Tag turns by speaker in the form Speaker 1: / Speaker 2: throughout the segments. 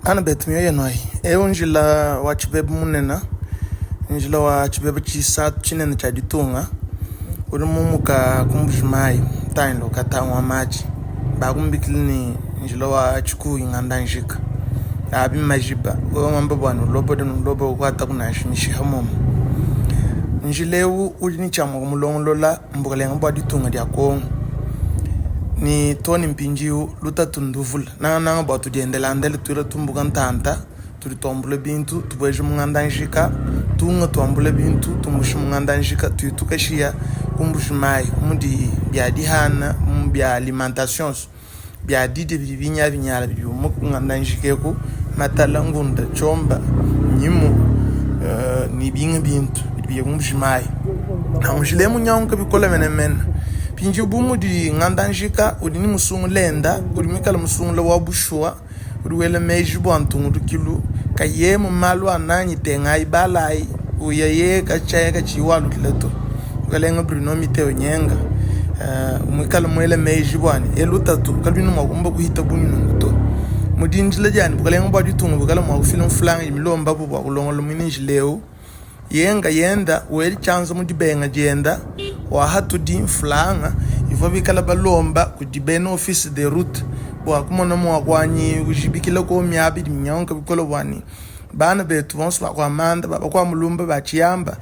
Speaker 1: Ana betmiyo yenoi. Njila wa chibebu munena. Njila wa chibebu chisatu chinene cha ditunga. Urumumuka kumbujimai. Tainlo katangwa maji. Bagumbikilini njila wa chuku inganda njika. Abi majiba. Ngambabwanu lobo kwata kunashimisha hamomo. Njilewu ujini chamo kumulongolola mbukalenga bwa ditunga dia Kongo. Ni toni mpinjiu luta tunduvula nanga ba tugendela ndele tura tumbuka ntanta turi tombule bintu tubweje munganda njika tunga tombule bintu tumushi munganda njika tutukashia kumbushimai mudi bya dihana bya alimentations bya dide bibinya binyala bibu munganda njikeko matala ngunda chomba nyimu ni binga bintu biye kumbushimai amjile munyonka bikola menemena pinji bumu di ngandanjika udini musungu lenda udimikala musungu la wabushua uduwele meji bwantungu dukilu kaye mu malu ananyi tenga ibalai uyaye kachaya kachiwalu kileto ukalenga Bruno Miteo nyenga umikala mwele meji bwani elutatu kalbinu makumba kuhita buninu nguto mudinjile jani ukalenga bwadi tungu ukala mwakufilm fulani imilomba bubwa kulongolo mininjileo yenga yenda weli chanzo mudibenga jenda wa hatu di mflanga ifo bikala balomba kudibena office de route bwa kumona mwa kwanyi kujibikila ko myabi minyonka bikolo bwani bana betu bonso ba kwa manda ba kwa mulumba ba chiyamba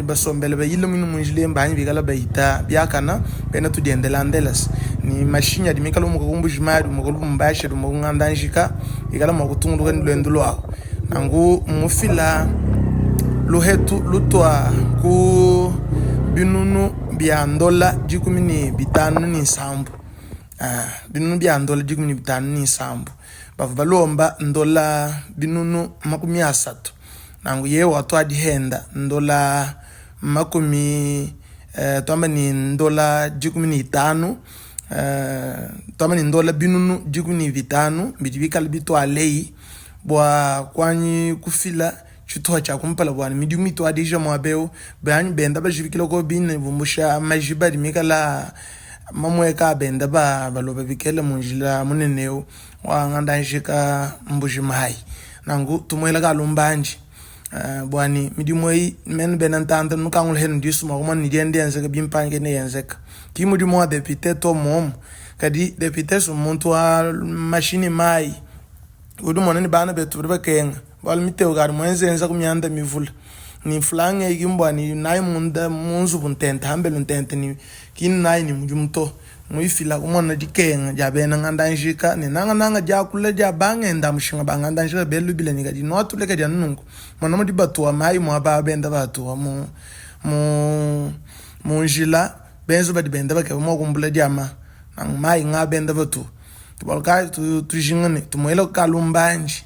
Speaker 1: basombele ba yilo minu munjile mbanyi bikala baita byakana bena tudendela ndelas ni mashinya dimikala mu kumbujimari mu kumbashe mu ngandanjika bikala mu kutundu kan lwendulwa nangu mufila luhetu lutwa ku binunu biandola jikumini bitanu ni sambu binunu biandola jikumini bitanu ni sambu bavalomba ndola binunu makumi asatu nangu ye watu adihenda ndola makumi tamba ni ndola jikumini itanu tamba ni ndola binunu jikumini bitanu bitibikala bitu alei bwa kwanyi kufila chutoa cha kumpala bwana midumito adija mwabeo bani benda bajibikilo ko bin bumusha majiba dimikala mamweka benda baloba bikele munjila muneneo wa ngandanjika mbujimai nangu tumwela kalumbanji bwani midimoi men benantanda nukangul hen disuma kuma nigende yanzeka bimpange ne yanzeka kimudimo wa depute to mom kadi depute so muntu wa machine mai udumona ni bana betu bakenga Miteo gar mwenzenza kumyanda mivula ni flange igimbwani nayi munda munzu buntente hambele ntente ni kin nayi ni mujumto muifila kumona dikenga jabena ngandanjika ni nanga jakula jabange ndamushinga bangandanjika belubile ni kadi no tuleka janungu mona mudi batwa mai mu ababenda batwa mu njila benzo badi benda bake mo kumbula jama nang mai ngabenda batu tubalka tujingane tumwela kalumbanji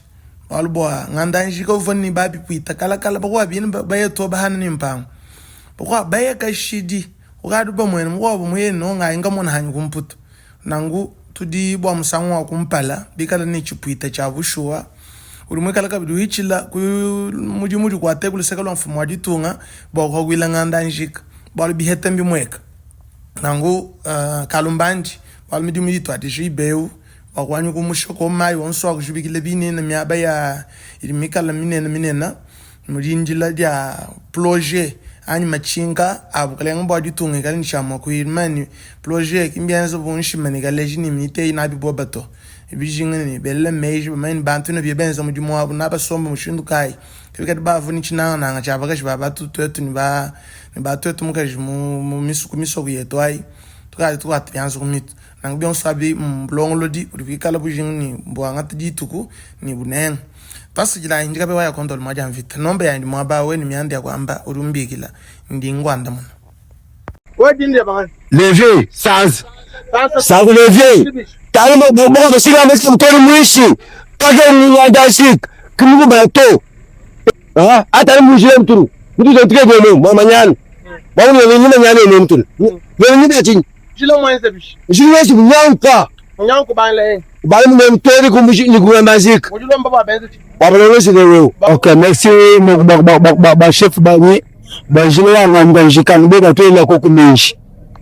Speaker 1: walboa ngandanjika uvani babi puita kala bakwa bin bayeto bahana nimpango bakwa bayeka shidi ukadu bamwene mkwabo mwene ngainga mona hanyu kumputo nangu tudi bwa musangwa kumpala bikala ni chipuita cha bushua urimwe kala kabidu hichila ku muji kwa tekulu sekalo mfumo waditunga bakwa gwila ngandanjika bali bihetembi mweka nangu kalumbanji bali midimidi twatishi beu wakwanyu kumushoko mai wonswa kujubikile binene myaba ya ilimikala minena murinjila dia projet ani machinga abukalenga bwadi tunga kali nshama ku irmani projet kimbianzo bonshimani galejini mite ina bibobato ibijingene belle meje bamain bantu no biebenza mujimo abu nabasomba mushindu kai kibikati bavuni chinanga nanga chabakashi babatu twetu ni ba twetu mukaji mu misoko yetwai tukati byanzo kumito nangu bion sabi mblongolodi urikala bujingni mbwanga tijituku ni buneng pasijila injika bewa ya kontol maja mvita nombe ya ndi mwaba we ni miandi ya kwamba urumbikila ndi ngwanda muna
Speaker 2: wajindi ya bangani
Speaker 3: levier sangu levier talima mbongo basiga mbesi mtori mwishi kage ngandashik kimugu bato ata mujile mturu mtu zotike bwemo mwamanyano bawuni nyina nyane ne mturu nyina chinyi
Speaker 2: jilo mwenze bishi
Speaker 3: jilo si nyanka
Speaker 2: banle
Speaker 3: bale mu mtori kumbushi ni kumambazika
Speaker 2: mujilo mbaba benze
Speaker 3: babalo si lewe okay merci ba chef ba ni ba jilo ya ngandanjika ndeka twela ko kumenshi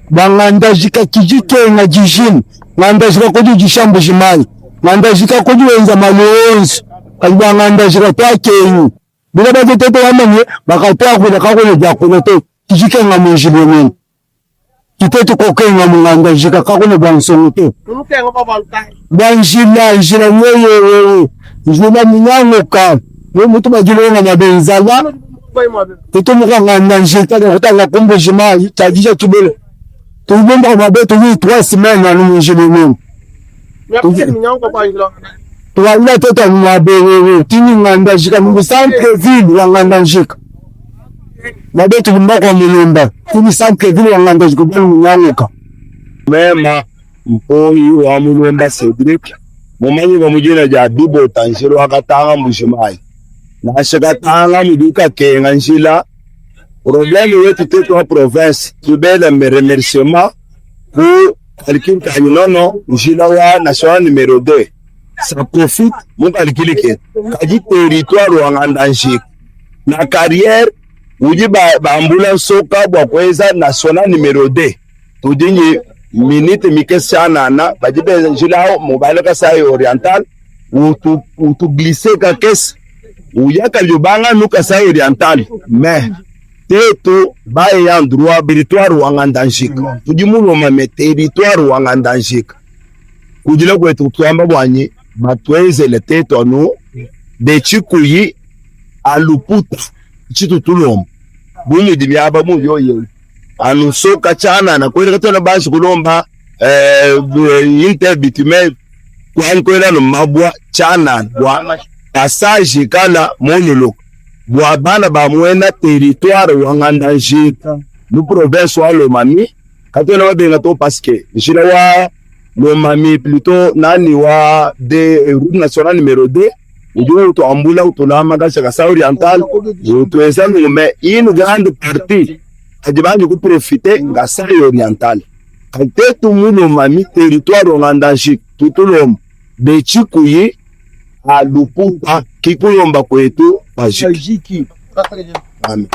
Speaker 3: bangandajika kijito na jijini ngandajika ko jishambu jimali ngandajika ko wenza malonzi kalibanga shika twake yu bila baje tete wamanye bakatoa kuna kakone jakuna to kijike ngamunjile mene kitetu kokenga munganda shika kakone bansongo to
Speaker 2: Nukenga baba lukai.
Speaker 3: banjila njila wewe njila minyango ka mutu bagilonga mabenzala tetu mukanganda njita kutanga kumbu jima tajija tubele tubomba mabeto ni 3 semaines anu munjile mene tuwalila tota mwabewewe tini nganda jika mungu sanke vili wanganda njika mabeto mbako mulumba tini sanke vili wanganda jika bwani mnyanguka mema mpoi wa mulumba Cedric mumanyi wa mujina ja bibo tanshiro wakatanga mbushimai na shikatanga muduka kenga nshila problème wetu tetu wa province tubele remerciement pour calcul kanyinono nshila wa national numéro 2 ça profite mon calcul ke kaji territoire wa nganda nshika na carrière uji ba ambulance soka bwa kweza national numéro 2 tudinyi minute mikesana na bajibe njilao mobile ka sai oriental utu glisser ka kes uyaka libanga nuka sai oriental mais teto ba ya droit territoire wa nganda nshika tujimulo ma territoire wa nganda nshika kujila kwetu twamba bwanyi matweze le teto no de chikuyi aluputa chitu tulom bunyi dibyaba mu yoye anu soka chana na kwenda katona bashi kulomba interbitume kwa kwenda no mabwa chana bwa passage kala monulo bwa bana ba mwena territoire wanganda njika nu province wa Lomami katona wabenga to parce que njira wa Lomami plutôt nani wa de route nationale numéro 2 ujo to ambula utolama gasha sa oriental to ensemble mais une grande partie ajibangi ku profiter ngasa oriental katetu muno mami territoire ongandashi tutulom de chikuyi aluputa kikulomba kwetu bajiki. Amen.